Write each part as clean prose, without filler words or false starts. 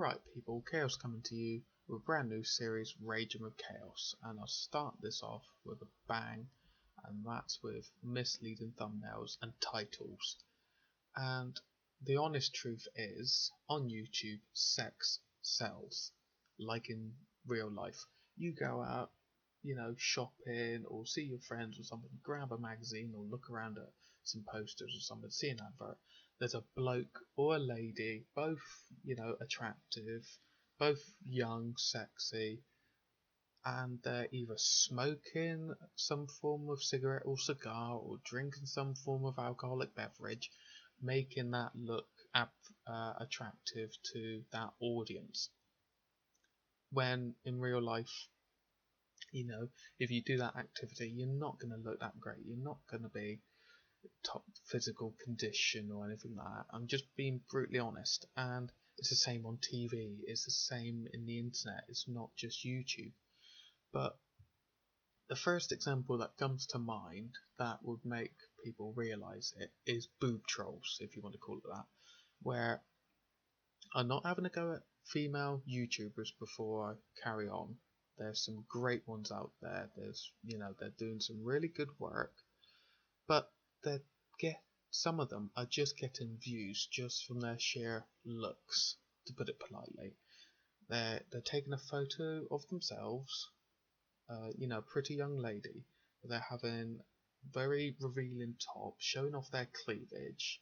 Alright people, Chaos coming to you with a brand new series, Raging with Chaos, and I'll start this off with a bang, and that's with misleading thumbnails and titles. And the honest truth is, on YouTube, sex sells, like in real life. You go out, shopping or see your friends or something, grab a magazine or look around at some posters or something, see an advert. There's a bloke or a lady, both, attractive, both young, sexy, and they're either smoking some form of cigarette or cigar or drinking some form of alcoholic beverage, making that look attractive to that audience. When in real life, if you do that activity, you're not going to look that great. You're not going to be top physical condition or anything like that. I'm just being brutally honest. And it's the same on TV. It's the same in the internet. It's not just YouTube. But the first example that comes to mind that would make people realise it is boob trolls, if you want to call it that, where I'm not having a go at female YouTubers before I carry on. There's some great ones out there. They're doing some really good work, but some of them are just getting views just from their sheer looks, to put it politely. They're taking a photo of themselves, pretty young lady. They're having very revealing top, showing off their cleavage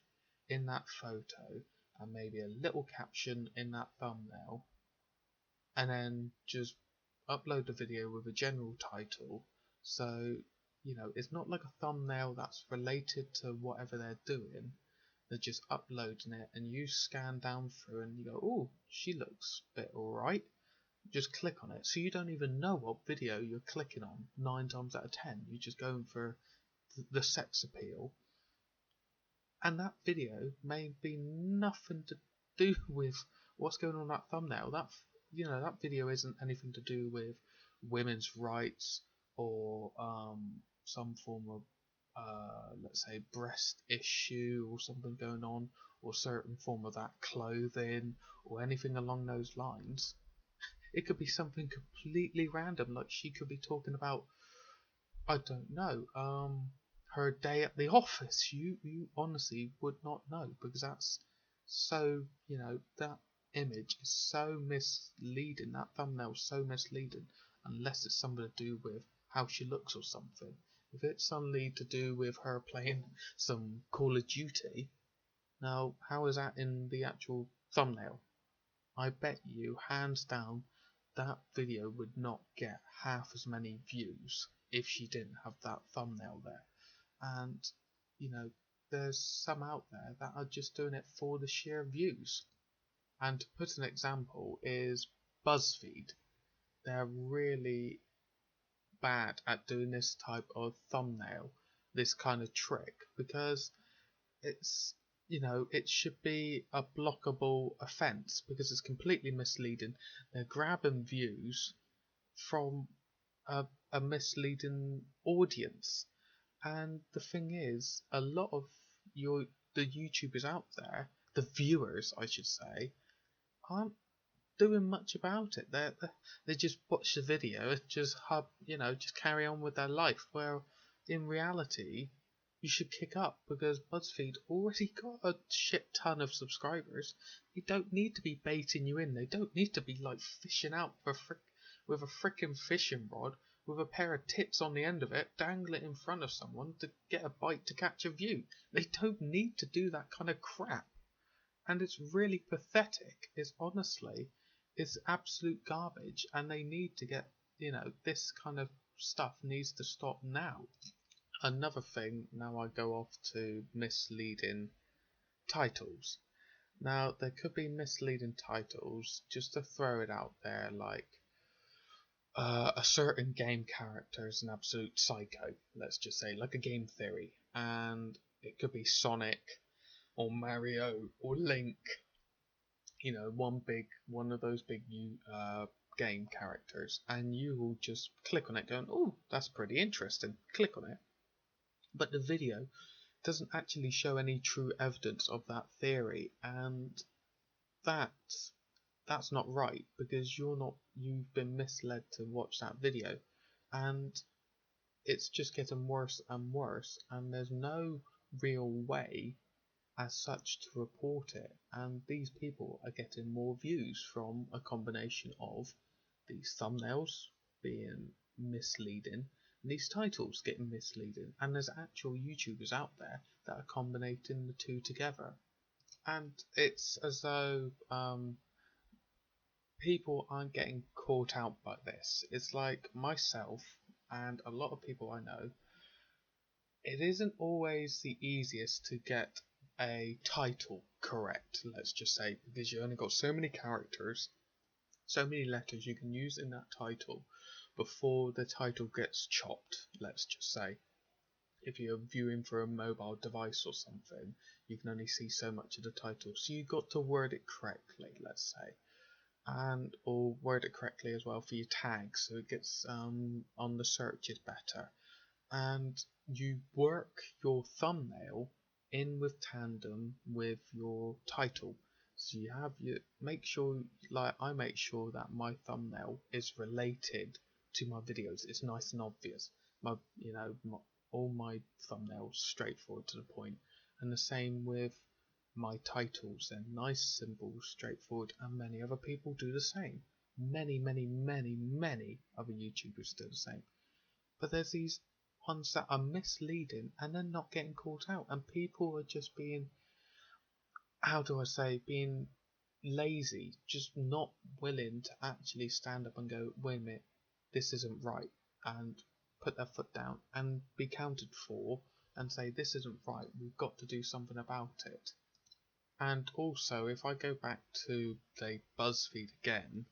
in that photo, and maybe a little caption in that thumbnail, and then just upload the video with a general title. So, it's not like a thumbnail that's related to whatever they're doing. They're just uploading it, and you scan down through and you go, oh, she looks a bit alright. Just click on it. So you don't even know what video you're clicking on 9 times out of 10. You're just going for the sex appeal. And that video may be nothing to do with what's going on in that thumbnail. That video isn't anything to do with women's rights or some form of let's say breast issue or something going on, or certain form of that clothing or anything along those lines. It could be something completely random, like she could be talking about, I don't know, her day at the office. You honestly would not know, because that's so, that image is so misleading, that thumbnail is so misleading, unless it's something to do with how she looks or something. If it's suddenly to do with her playing some Call of Duty, now how is that in the actual thumbnail? I bet you, hands down, that video would not get half as many views if she didn't have that thumbnail there. And, there's some out there that are just doing it for the sheer views. And to put an example is BuzzFeed. They're really bad at doing this type of thumbnail, this kind of trick, because it's it should be a blockable offence, because it's completely misleading. They're grabbing views from a misleading audience, and the thing is, a lot of the YouTubers out there, the viewers I should say, aren't doing much about it. They just watch the video and just just carry on with their life, where in reality you should kick up, because BuzzFeed already got a shit ton of subscribers. They don't need to be baiting you in. They don't need to be like fishing out with a freaking fishing rod with a pair of tits on the end of it, dangle it in front of someone to get a bite to catch a view. They don't need to do that kind of crap. And it's really pathetic. It's absolute garbage, and they need to get, this kind of stuff needs to stop now. Another thing, now I go off to misleading titles. Now, there could be misleading titles, just to throw it out there, like a certain game character is an absolute psycho, let's just say, like a game theory, and it could be Sonic or Mario or Link, one of those big game characters, and you will just click on it going, oh, that's pretty interesting, click on it, but the video doesn't actually show any true evidence of that theory, and that that's not right, because you've been misled to watch that video, and it's just getting worse and worse, and there's no real way as such to report it, and these people are getting more views from a combination of these thumbnails being misleading and these titles getting misleading, and there's actual YouTubers out there that are combining the two together, and it's as though people aren't getting caught out by this. It's like myself and a lot of people I know, it isn't always the easiest to get a title correct, let's just say, because you only got so many characters, so many letters you can use in that title before the title gets chopped, let's just say. If you're viewing for a mobile device or something, you can only see so much of the title, so you've got to word it correctly, let's say, and or word it correctly as well for your tags, so it gets on the searches better, and you work your thumbnail in with tandem with your title. So you have your make sure, like I make sure that my thumbnail is related to my videos. It's nice and obvious. All my thumbnails straightforward to the point, and the same with my titles. They're nice, simple, straightforward, and many other people do the same. Many other YouTubers do the same. But there's these ones that are misleading and they're not getting caught out, and people are just being, how do I say, being lazy, just not willing to actually stand up and go, wait a minute, this isn't right, and put their foot down and be counted for and say, this isn't right, we've got to do something about it. And also, if I go back to the BuzzFeed again,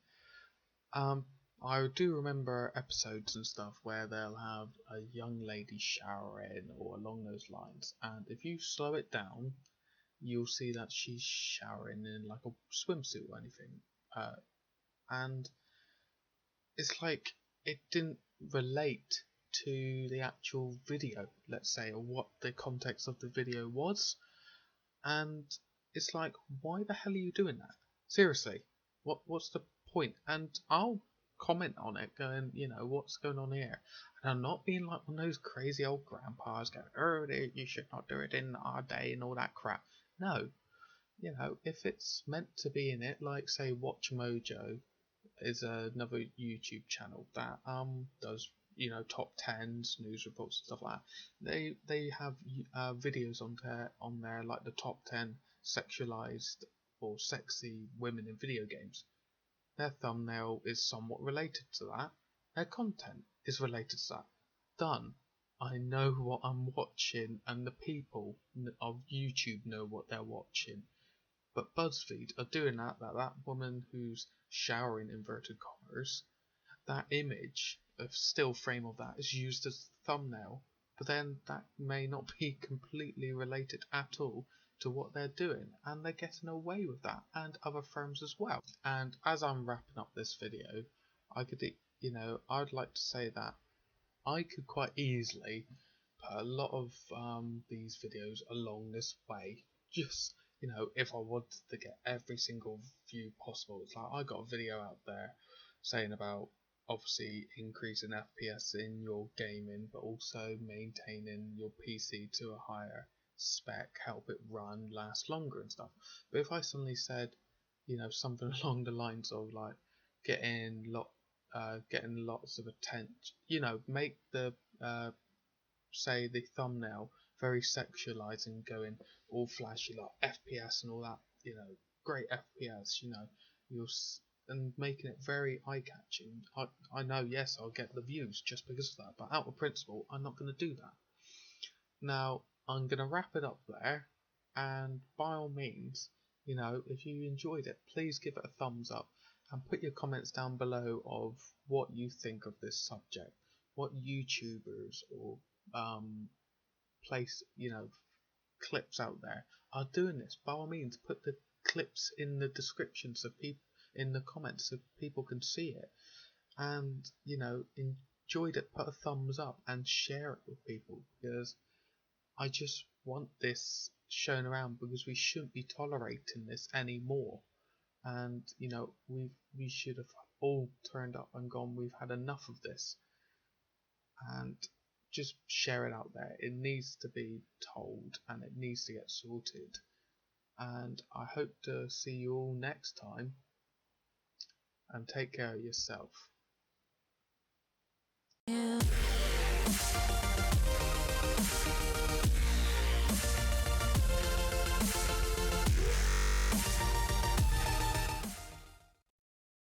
I do remember episodes and stuff where they'll have a young lady showering or along those lines, and if you slow it down, you'll see that she's showering in like a swimsuit or anything, and it's like it didn't relate to the actual video, let's say, or what the context of the video was, and it's like, why the hell are you doing that? Seriously, what's the point? And I'll comment on it, going, what's going on here? And I'm not being like one of those crazy old grandpas going, oh, you should not do it in our day and all that crap. No, if it's meant to be in it, like say Watch Mojo is another YouTube channel that does top tens, news reports and stuff like that. They have videos on there like the top 10 sexualized or sexy women in video games. Their thumbnail is somewhat related to that. Their content is related to that. Done. I know what I'm watching, and the people of YouTube know what they're watching. But BuzzFeed are doing that woman who's showering, inverted commas, that image, a still frame of that, is used as the thumbnail, but then that may not be completely related at all to what they're doing, and they're getting away with that, and other firms as well. And as I'm wrapping up this video, I'd like to say that I could quite easily put a lot of these videos along this way, just if I wanted to get every single view possible. It's like I got a video out there saying about obviously increasing FPS in your gaming, but also maintaining your PC to a higher spec, help it run, last longer and stuff. But if I suddenly said, something along the lines of like getting lots of attention, make the say the thumbnail very sexualized and going all flashy like FPS and all that, great FPS, and making it very eye-catching. I know, yes, I'll get the views just because of that, but out of principle, I'm not going to do that. Now, I'm going to wrap it up there, and by all means, if you enjoyed it, please give it a thumbs up, and put your comments down below of what you think of this subject, what YouTubers or clips out there are doing this. By all means, put the clips in the description so people in the comments so people can see it, and enjoyed it, put a thumbs up and share it with people, because I just want this shown around, because we shouldn't be tolerating this anymore. and we should have all turned up and gone, we've had enough of this, and just share it out there. It needs to be told and it needs to get sorted, and I hope to see you all next time, and take care of yourself.